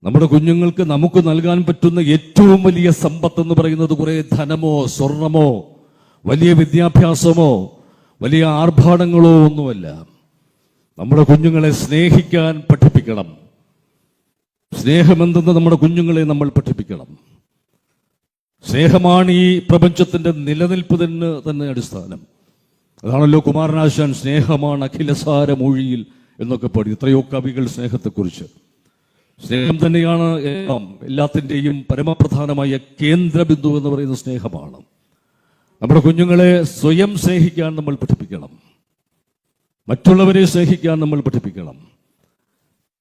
നമ്മുടെ കുഞ്ഞുങ്ങൾക്ക് നമുക്ക് നൽകാൻ പറ്റുന്ന ഏറ്റവും വലിയ സമ്പത്ത് എന്ന് പറയുന്നത് കുറെ ധനമോ സ്വർണമോ വലിയ വിദ്യാഭ്യാസമോ വലിയ ആർഭാടങ്ങളോ ഒന്നുമല്ല. നമ്മുടെ കുഞ്ഞുങ്ങളെ സ്നേഹിക്കാൻ പഠിപ്പിക്കണം. സ്നേഹമെന്തെന്ന് നമ്മുടെ കുഞ്ഞുങ്ങളെ നമ്മൾ പഠിപ്പിക്കണം. സ്നേഹമാണ് ഈ പ്രപഞ്ചത്തിന്റെ നിലനിൽപ്പിന് തന്നെ അടിസ്ഥാനം. അതാണല്ലോ കുമാരനാശാൻ സ്നേഹമാണ് അഖിലസാരമൊഴിയിൽ എന്നൊക്കെ പാടി. എത്രയോ കവികൾ സ്നേഹത്തെക്കുറിച്ച്. സ്നേഹം തന്നെയാണ് എല്ലാത്തിൻ്റെയും പരമപ്രധാനമായ കേന്ദ്രബിന്ദു എന്ന് പറയുന്ന സ്നേഹമാണ്. നമ്മുടെ കുഞ്ഞുങ്ങളെ സ്വയം സ്നേഹിക്കാൻ നമ്മൾ പഠിപ്പിക്കണം. മറ്റുള്ളവരെ സ്നേഹിക്കാൻ നമ്മൾ പഠിപ്പിക്കണം.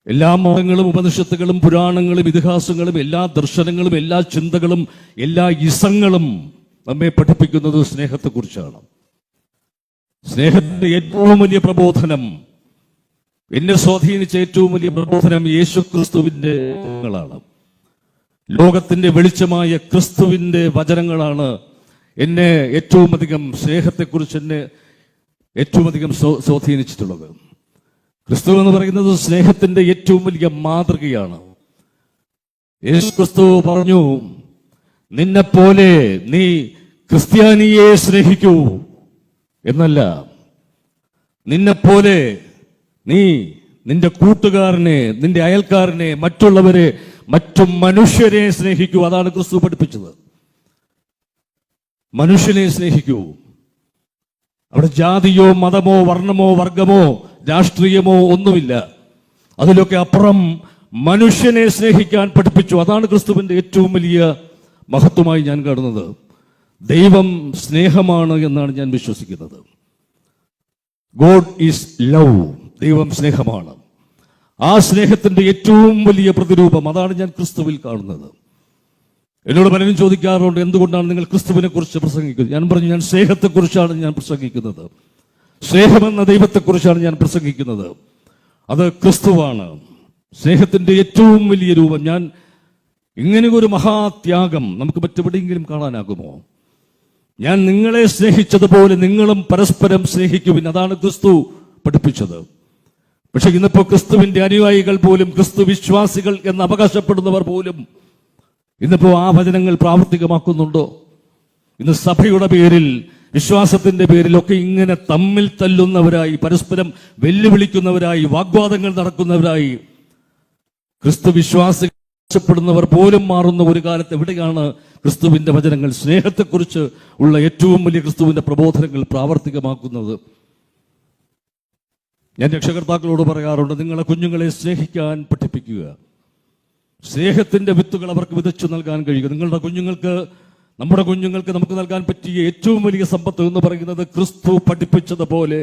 എല്ലാ മതങ്ങളും ഉപനിഷത്തുകളും പുരാണങ്ങളും ഇതിഹാസങ്ങളും എല്ലാ ദർശനങ്ങളും എല്ലാ ചിന്തകളും എല്ലാ ഇസങ്ങളും നമ്മെ പഠിപ്പിക്കുന്നത് സ്നേഹത്തെക്കുറിച്ചാണ്. സ്നേഹത്തിന്റെ ഏറ്റവും വലിയ പ്രബോധനം, എന്നെ സ്വാധീനിച്ച ഏറ്റവും വലിയ പ്രബോധനം യേശുക്രിസ്തുവിന്റെ വചനങ്ങളാണ്. ലോകത്തിന്റെ വെളിച്ചമായ ക്രിസ്തുവിന്റെ വചനങ്ങളാണ് എന്നെ ഏറ്റവും അധികം സ്നേഹത്തെക്കുറിച്ച് എന്നെ ഏറ്റവും അധികം സ്വാധീനിച്ചിട്ടുള്ളത്. ക്രിസ്തു എന്ന് പറയുന്നത് സ്നേഹത്തിന്റെ ഏറ്റവും വലിയ മാതൃകയാണ്. യേശു ക്രിസ്തു പറഞ്ഞു, നിന്നെപ്പോലെ നീ ക്രിസ്ത്യാനിയെ സ്നേഹിക്കൂ എന്നല്ല, നിന്നെപ്പോലെ നീ നിന്റെ കൂട്ടുകാരനെ, നിന്റെ അയൽക്കാരനെ, മറ്റുള്ളവരെ, മറ്റു മനുഷ്യരെ സ്നേഹിക്കൂ. അതാണ് ക്രിസ്തു പഠിപ്പിച്ചത്. മനുഷ്യനെ സ്നേഹിക്കൂ. അവിടെ ജാതിയോ മതമോ വർണ്ണമോ വർഗമോ രാഷ്ട്രീയമോ ഒന്നുമില്ല. അതിലൊക്കെ അപ്പുറം മനുഷ്യനെ സ്നേഹിക്കാൻ പഠിപ്പിച്ചു. അതാണ് ക്രിസ്തുവിന്റെ ഏറ്റവും വലിയ മഹത്വമായി ഞാൻ കാണുന്നത്. ദൈവം സ്നേഹമാണ് എന്നാണ് ഞാൻ വിശ്വസിക്കുന്നത്. God is love. ദൈവം സ്നേഹമാണ്. ആ സ്നേഹത്തിന്റെ ഏറ്റവും വലിയ പ്രതിരൂപം അതാണ് ഞാൻ ക്രിസ്തുവിൽ കാണുന്നത്. എന്നോട് പലരും ചോദിക്കാറുണ്ട്, എന്തുകൊണ്ടാണ് നിങ്ങൾ ക്രിസ്തുവിനെ കുറിച്ച് പ്രസംഗിക്കുന്നത്? ഞാൻ പറഞ്ഞു, ഞാൻ സ്നേഹത്തെക്കുറിച്ചാണ് ഞാൻ പ്രസംഗിക്കുന്നത്. സ്നേഹമെന്ന ദൈവത്തെക്കുറിച്ചാണ് ഞാൻ പ്രസംഗിക്കുന്നത്. അത് ക്രിസ്തുവാണ്. സ്നേഹത്തിന്റെ ഏറ്റവും വലിയ രൂപം. ഞാൻ ഇങ്ങനെ ഒരു മഹാത്യാഗം നമുക്ക് മറ്റെവിടെയെങ്കിലും കാണാനാകുമോ? ഞാൻ നിങ്ങളെ സ്നേഹിച്ചതുപോലെ നിങ്ങളും പരസ്പരം സ്നേഹിക്കുവിൻ. അതാണ് ക്രിസ്തു പഠിപ്പിച്ചത്. പക്ഷെ ഇന്നിപ്പോ ക്രിസ്തുവിന്റെ അനുയായികൾ പോലും, ക്രിസ്തു വിശ്വാസികൾ എന്ന് അവകാശപ്പെടുന്നവർ പോലും ഇന്നിപ്പോ ആ വചനങ്ങൾ പ്രാവർത്തികമാക്കുന്നുണ്ടോ? ഇന്ന് സഭയുടെ പേരിൽ, വിശ്വാസത്തിന്റെ പേരിലൊക്കെ ഇങ്ങനെ തമ്മിൽ തല്ലുന്നവരായി, പരസ്പരം വെല്ലുവിളിക്കുന്നവരായി, വാഗ്വാദങ്ങൾ നടക്കുന്നവരായി ക്രിസ്തു വിശ്വാസിപ്പെടുന്നവർ പോലും മാറുന്ന ഒരു കാലത്ത് എവിടെയാണ് ക്രിസ്തുവിന്റെ വചനങ്ങൾ, സ്നേഹത്തെക്കുറിച്ച് ഉള്ള ഏറ്റവും വലിയ ക്രിസ്തുവിന്റെ പ്രബോധനങ്ങൾ പ്രാവർത്തികമാക്കുന്നത്? ഞാൻ രക്ഷകർത്താക്കളോട് പറയാറുണ്ട്, നിങ്ങളെ കുഞ്ഞുങ്ങളെ സ്നേഹിക്കാൻ പഠിപ്പിക്കുക. സ്നേഹത്തിന്റെ വിത്തുകൾ അവർക്ക് വിതച്ചു നൽകാൻ കഴിയുക. നിങ്ങളുടെ കുഞ്ഞുങ്ങൾക്ക്, നമ്മുടെ കുഞ്ഞുങ്ങൾക്ക് നമുക്ക് നൽകാൻ പറ്റിയ ഏറ്റവും വലിയ സമ്പത്ത് എന്ന് പറയുന്നത് ക്രിസ്തു പഠിപ്പിച്ചതുപോലെ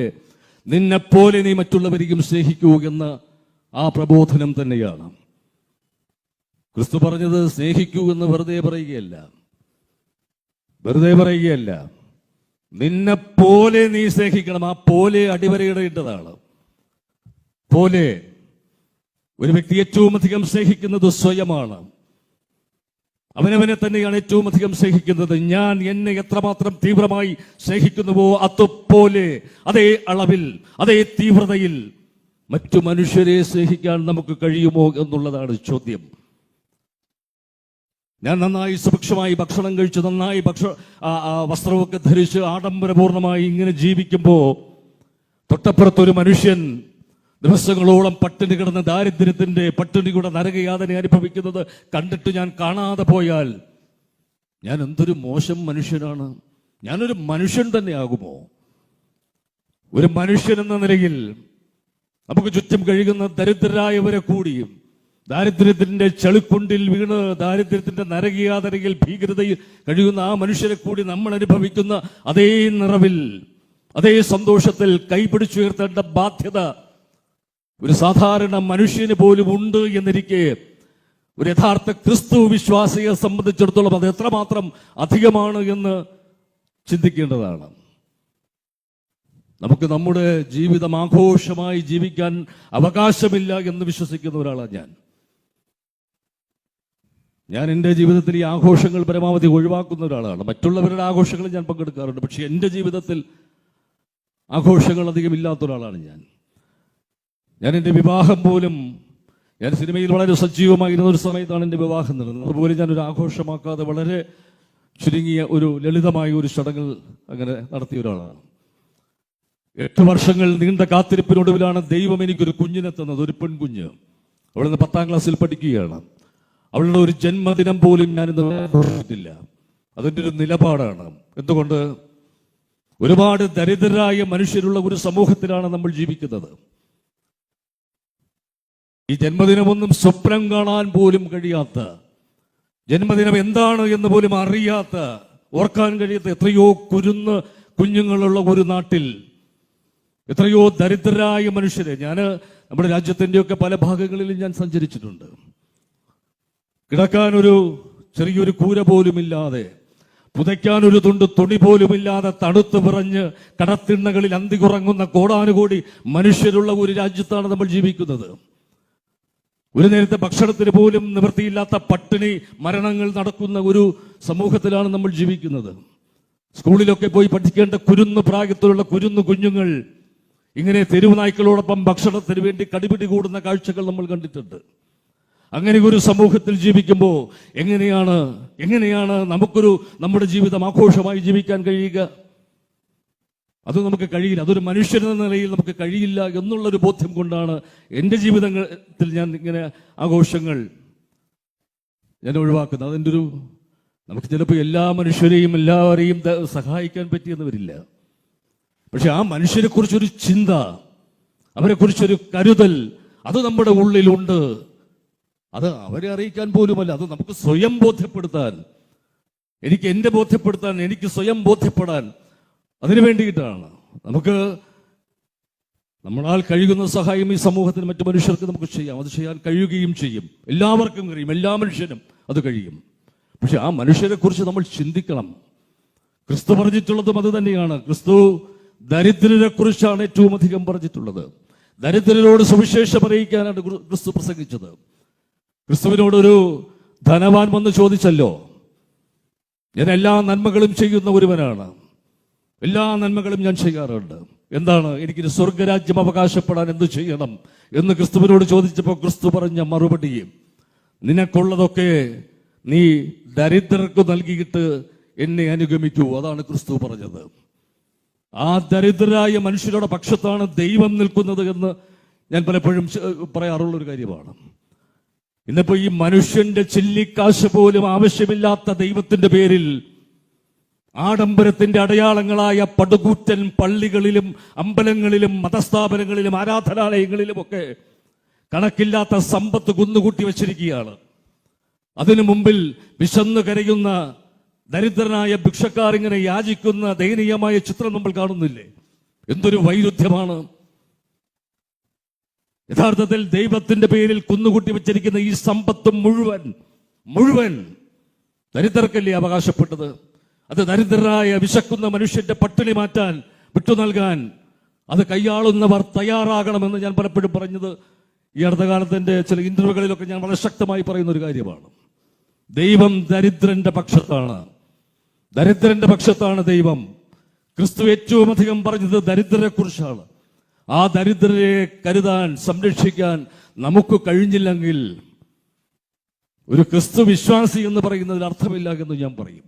നിന്നെപ്പോലെ നീ മറ്റുള്ളവരെയും സ്നേഹിക്കൂ എന്ന ആ പ്രബോധനം തന്നെയാണ്. ക്രിസ്തു പറഞ്ഞത് സ്നേഹിക്കൂ എന്ന് വെറുതെ പറയുകയല്ല. നിന്നെപ്പോലെ നീ സ്നേഹിക്കണം. ആ പോലെ അടിവരയിടേണ്ടതാണ്. പോലെ ഒരു വ്യക്തി ഏറ്റവും അധികം സ്നേഹിക്കുന്നത് സ്വയമാണ്. അവനവനെ തന്നെയാണ് ഏറ്റവും അധികം സ്നേഹിക്കുന്നത്. ഞാൻ എന്നെ എത്രമാത്രം തീവ്രമായി സ്നേഹിക്കുന്നുവോ അതുപോലെ, അതേ അളവിൽ, അതേ തീവ്രതയിൽ മറ്റു മനുഷ്യരെ സ്നേഹിക്കാൻ നമുക്ക് കഴിയുമോ എന്നുള്ളതാണ് ചോദ്യം. ഞാൻ നന്നായി സുഭിക്ഷമായി ഭക്ഷണം കഴിച്ച്, നന്നായി വസ്ത്രമൊക്കെ ധരിച്ച് ആഡംബരപൂർണമായി ഇങ്ങനെ ജീവിക്കുമ്പോ തൊട്ടപ്പുറത്തൊരു മനുഷ്യൻ ദിവസങ്ങളോളം പട്ടിണി കിടന്ന ദാരിദ്ര്യത്തിന്റെ പട്ടിണിയുടെ നരകയാതന അനുഭവിക്കുന്നത് കണ്ടിട്ട് ഞാൻ കാണാതെ പോയാൽ ഞാൻ എന്തൊരു മോശം മനുഷ്യനാണ്. ഞാനൊരു മനുഷ്യൻ തന്നെ ആകുമോ? ഒരു മനുഷ്യൻ എന്ന നിലയിൽ നമുക്ക് ചുറ്റും കഴിയുന്ന ദരിദ്രരായവരെ കൂടിയും, ദാരിദ്ര്യത്തിന്റെ ചെളിക്കുണ്ടിൽ വീണ് ദാരിദ്ര്യത്തിന്റെ നരകയാതനയിൽ ഭീകരതയിൽ കഴിയുന്ന ആ മനുഷ്യരെ കൂടി നമ്മൾ അനുഭവിക്കുന്ന അതേ നിറവിൽ, അതേ സന്തോഷത്തിൽ കൈപിടിച്ചുയർത്തേണ്ട ബാധ്യത ഒരു സാധാരണ മനുഷ്യന് പോലും ഉണ്ട് എന്നിരിക്കെ, ഒരു യഥാർത്ഥ ക്രിസ്തു വിശ്വാസിയെ സംബന്ധിച്ചിടത്തോളം അത് എത്രമാത്രം അധികമാണ് എന്ന് ചിന്തിക്കേണ്ടതാണ്. നമുക്ക് നമ്മുടെ ജീവിതം ആഘോഷമായി ജീവിക്കാൻ അവകാശമില്ല എന്ന് വിശ്വസിക്കുന്ന ഒരാളാണ് ഞാൻ. എൻ്റെ ജീവിതത്തിൽ ഈ ആഘോഷങ്ങൾ പരമാവധി ഒഴിവാക്കുന്ന ഒരാളാണ്. മറ്റുള്ളവരുടെ ആഘോഷങ്ങളിൽ ഞാൻ പങ്കെടുക്കാറുണ്ട്, പക്ഷെ എൻ്റെ ജീവിതത്തിൽ ആഘോഷങ്ങൾ അധികം ഇല്ലാത്ത ഒരാളാണ് ഞാൻ. എൻ്റെ വിവാഹം പോലും ഞാൻ സിനിമയിൽ വളരെ സജീവമായിരുന്ന ഒരു സമയത്താണ് എൻ്റെ വിവാഹം നടന്നത്. അതുപോലെ ഞാനൊരു ആഘോഷമാക്കാതെ വളരെ ചുരുങ്ങിയ ഒരു ലളിതമായ ഒരു ചടങ്ങ് അങ്ങനെ നടത്തിയ ഒരാളാണ്. 8 വർഷങ്ങൾ നീണ്ട കാത്തിരിപ്പിനൊടുവിലാണ് ദൈവം എനിക്കൊരു കുഞ്ഞിനെ തന്നത്, ഒരു പെൺകുഞ്ഞ്. അവളിന്ന് 10ാം ക്ലാസ്സിൽ പഠിക്കുകയാണ്. അവളുടെ ഒരു ജന്മദിനം പോലും ഞാനിന്ന് ആഘോഷിച്ചിട്ടില്ല. അതിൻ്റെ ഒരു നിലപാടാണ്. എന്തുകൊണ്ട്? ഒരുപാട് ദരിദ്രരായ മനുഷ്യരുള്ള ഒരു സമൂഹത്തിലാണ് നമ്മൾ ജീവിക്കുന്നത്. ഈ ജന്മദിനമൊന്നും സ്വപ്നം കാണാൻ പോലും കഴിയാത്ത, ജന്മദിനം എന്താണ് എന്ന് പോലും അറിയാത്ത, ഓർക്കാൻ കഴിയാത്ത എത്രയോ കുഞ്ഞുങ്ങളുള്ള ഒരു നാട്ടിൽ എത്രയോ ദരിദ്രരായ മനുഷ്യരെ നമ്മുടെ രാജ്യത്തിൻ്റെയൊക്കെ പല ഭാഗങ്ങളിലും ഞാൻ സഞ്ചരിച്ചിട്ടുണ്ട്. കിടക്കാനൊരു ചെറിയൊരു കൂര പോലുമില്ലാതെ, പുതയ്ക്കാനൊരു തുണി പോലുമില്ലാതെ, തണുത്ത് വിറഞ്ഞ് കടത്തിണ്ണകളിൽ അന്തികുറങ്ങുന്ന കോടാനുകോടി മനുഷ്യരുള്ള ഒരു രാജ്യത്താണ് നമ്മൾ ജീവിക്കുന്നത്. ഒരു നേരത്തെ ഭക്ഷണത്തിന് പോലും നിവൃത്തിയില്ലാത്ത പട്ടിണി മരണങ്ങൾ നടക്കുന്ന ഒരു സമൂഹത്തിലാണ് നമ്മൾ ജീവിക്കുന്നത്. സ്കൂളിലൊക്കെ പോയി പഠിക്കേണ്ട പ്രായത്തിലുള്ള കുഞ്ഞുങ്ങൾ ഇങ്ങനെ തെരുവ് നായ്ക്കളോടൊപ്പം ഭക്ഷണത്തിന് വേണ്ടി കടിപിടി കൂടുന്ന കാഴ്ചകൾ നമ്മൾ കണ്ടിട്ടുണ്ട്. അങ്ങനെ ഒരു സമൂഹത്തിൽ ജീവിക്കുമ്പോൾ എങ്ങനെയാണ് നമ്മുടെ ജീവിതം ആഘോഷമായി ജീവിക്കാൻ കഴിയുക? അത് നമുക്ക് കഴിയില്ല. അതൊരു മനുഷ്യനെന്ന നിലയിൽ നമുക്ക് കഴിയില്ല എന്നുള്ളൊരു ബോധ്യം കൊണ്ടാണ് എൻ്റെ ജീവിതത്തിൽ ഞാൻ ഇങ്ങനെ ആഘോഷങ്ങൾ ഒഴിവാക്കുന്നത്. അതിൻ്റെ നമുക്ക് ചിലപ്പോൾ എല്ലാ മനുഷ്യരെയും എല്ലാവരെയും സഹായിക്കാൻ പറ്റിയെന്ന് വരില്ല. പക്ഷെ ആ മനുഷ്യരെ കുറിച്ചൊരു ചിന്ത, അവരെ കുറിച്ചൊരു കരുതൽ, അത് നമ്മുടെ ഉള്ളിലുണ്ട്. അത് അവരെ അറിയിക്കാൻ പോലുമല്ല, അത് നമുക്ക് സ്വയം ബോധ്യപ്പെടുത്താൻ, എനിക്ക് സ്വയം ബോധ്യപ്പെടാൻ, അതിനു വേണ്ടിയിട്ടാണ്. നമ്മളാൽ കഴിയുന്ന സഹായം ഈ സമൂഹത്തിന് മറ്റു മനുഷ്യർക്ക് നമുക്ക് ചെയ്യാം. അത് ചെയ്യാൻ കഴിയുകയും ചെയ്യും. എല്ലാവർക്കും കഴിയും, എല്ലാ മനുഷ്യനും അത് കഴിയും. പക്ഷെ ആ മനുഷ്യരെ കുറിച്ച് നമ്മൾ ചിന്തിക്കണം. ക്രിസ്തു പറഞ്ഞിട്ടുള്ളതും അത് തന്നെയാണ്. ക്രിസ്തു ദരിദ്രരെ കുറിച്ചാണ് ഏറ്റവും അധികം പറഞ്ഞിട്ടുള്ളത്. ദരിദ്രരോട് സുവിശേഷം അറിയിക്കാനാണ് ക്രിസ്തു പ്രസംഗിച്ചത്. ക്രിസ്തുവിനോടൊരു ധനവാൻ വന്ന് ചോദിച്ചല്ലോ, ഞാൻ എല്ലാ നന്മകളും ചെയ്യുന്ന ഒരുവനാണ്, എല്ലാ നന്മകളും ഞാൻ ചെയ്യാറുണ്ട്, എന്താണ് എനിക്കൊരു സ്വർഗരാജ്യം അവകാശപ്പെടാൻ എന്ത് ചെയ്യണം എന്ന് ക്രിസ്തുവിനോട് ചോദിച്ചപ്പോൾ ക്രിസ്തു പറഞ്ഞ മറുപടി, നിനക്കുള്ളതൊക്കെ നീ ദരിദ്രർക്ക് നൽകിയിട്ട് എന്നെ അനുഗമിക്കൂ. അതാണ് ക്രിസ്തു പറഞ്ഞത്. ആ ദരിദ്രരായ മനുഷ്യരുടെ പക്ഷത്താണ് ദൈവം നിൽക്കുന്നത് എന്ന് ഞാൻ പലപ്പോഴും പറയാറുള്ള ഒരു കാര്യമാണ്. ഇന്നിപ്പോ ഈ മനുഷ്യന്റെ ചില്ലിക്കാശ് പോലും ആവശ്യമില്ലാത്ത ദൈവത്തിന്റെ പേരിൽ ആഡംബരത്തിന്റെ അടയാളങ്ങളായ പടുകൂറ്റൻ പള്ളികളിലും അമ്പലങ്ങളിലും മതസ്ഥാപനങ്ങളിലും ആരാധനാലയങ്ങളിലും ഒക്കെ കണക്കില്ലാത്ത സമ്പത്ത് കുന്നുകൂട്ടി വച്ചിരിക്കുകയാണ്. അതിനു മുമ്പിൽ വിശന്നു കരയുന്ന ദരിദ്രനായ ഭിക്ഷക്കാർ ഇങ്ങനെ യാചിക്കുന്ന ദയനീയമായ ചിത്രം നമ്മൾ കാണുന്നില്ലേ? എന്തൊരു വൈരുദ്ധ്യമാണ്! യഥാർത്ഥത്തിൽ ദൈവത്തിന്റെ പേരിൽ കുന്നുകൂട്ടി വെച്ചിരിക്കുന്ന ഈ സമ്പത്ത് മുഴുവൻ ദരിദ്രർക്കല്ലേ അവകാശപ്പെട്ടത്? അത് ദരിദ്രരായ വിശക്കുന്ന മനുഷ്യന്റെ പട്ടിണി മാറ്റാൻ, വിട്ടു നൽകാൻ അത് കൈയാളുന്നവർ തയ്യാറാകണമെന്ന് ഞാൻ പലപ്പോഴും പറഞ്ഞത് ഈ അടുത്ത കാലത്തിന്റെ ചില ഇന്റർവ്യൂകളിലൊക്കെ ഞാൻ വളരെ ശക്തമായി പറയുന്ന ഒരു കാര്യമാണ്. ദൈവം ദരിദ്രന്റെ പക്ഷത്താണ് ദൈവം. ക്രിസ്തു ഏറ്റവും അധികം പറഞ്ഞത് ദരിദ്രരെ കുറിച്ചാണ്. ആ ദരിദ്രരെ കരുതാൻ, സംരക്ഷിക്കാൻ നമുക്ക് കഴിഞ്ഞില്ലെങ്കിൽ ഒരു ക്രിസ്തു വിശ്വാസി എന്ന് പറയുന്നതിൽ അർത്ഥമില്ല എന്ന് ഞാൻ പറയും.